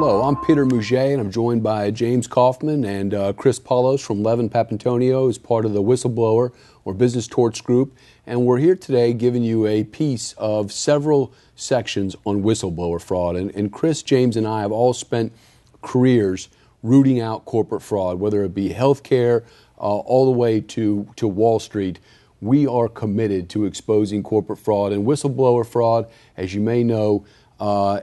Hello, I'm Peter Mouget, and I'm joined by James Kaufman and Chris Paulos from Levin Papantonio as part of the Whistleblower or Business Torts Group. And we're here today giving you a piece of several sections on whistleblower fraud. And Chris, James, and I have all spent careers rooting out corporate fraud, whether it be healthcare, all the way to Wall Street. We are committed to exposing corporate fraud, and whistleblower fraud, as you may know,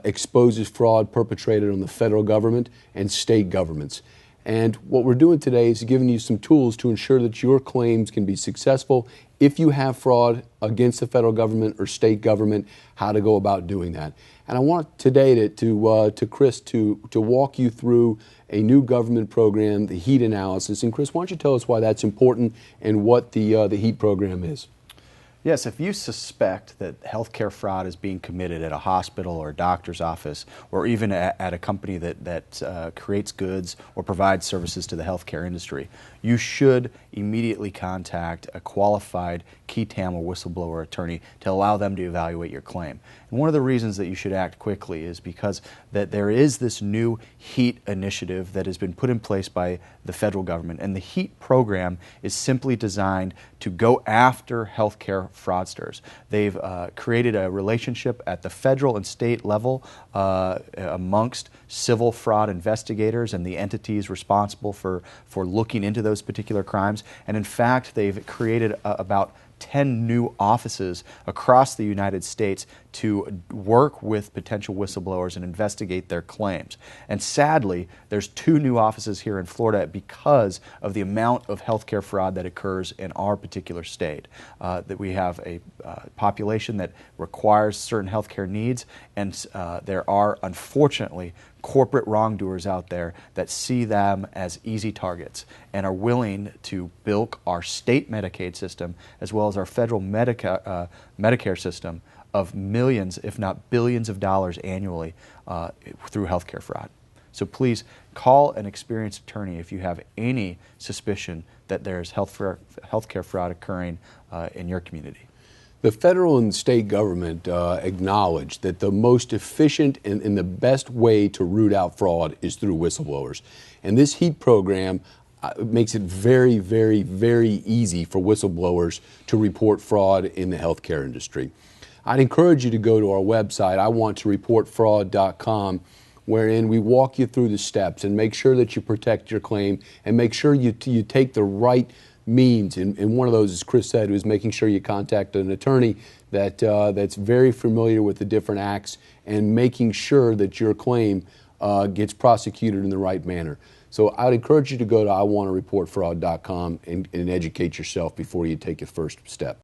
exposes fraud perpetrated on the federal government and state governments. And what we're doing today is giving you some tools to ensure that your claims can be successful if you have fraud against the federal government or state government, how to go about doing that. And I want today to Chris to walk you through a new government program, the HEAT analysis. And Chris, why don't you tell us why that's important and what the HEAT program is? Yes, if you suspect that healthcare fraud is being committed at a hospital or a doctor's office, or even at a company that creates goods or provides services to the healthcare industry, you should immediately contact a qualified qui tam or whistleblower attorney to allow them to evaluate your claim. And one of the reasons that you should act quickly is because that there is this new HEAT initiative that has been put in place by the federal government, and the HEAT program is simply designed to go after healthcare fraudsters. They've created a relationship at the federal and state level amongst civil fraud investigators and the entities responsible for looking into those particular crimes. And in fact, they've created about 10 new offices across the United States to work with potential whistleblowers and investigate their claims. And sadly, there's 2 new offices here in Florida because of the amount of healthcare fraud that occurs in our particular state. That we have a population that requires certain healthcare needs, and there are, unfortunately, corporate wrongdoers out there that see them as easy targets and are willing to bilk our state Medicaid system as well as our federal Medicare system of millions, if not billions of dollars annually through healthcare fraud. So please call an experienced attorney if you have any suspicion that there's healthcare fraud occurring in your community. The federal and state government acknowledge that the most efficient and the best way to root out fraud is through whistleblowers. And this HEAT program makes it very, very, very easy for whistleblowers to report fraud in the healthcare industry. I'd encourage you to go to our website, iwanttoreportfraud.com, wherein we walk you through the steps and make sure that you protect your claim and make sure you take the right means. And one of those, as Chris said, was making sure you contact an attorney that's very familiar with the different acts and making sure that your claim gets prosecuted in the right manner. So I'd encourage you to go to iwanttoreportfraud.com and educate yourself before you take your first step.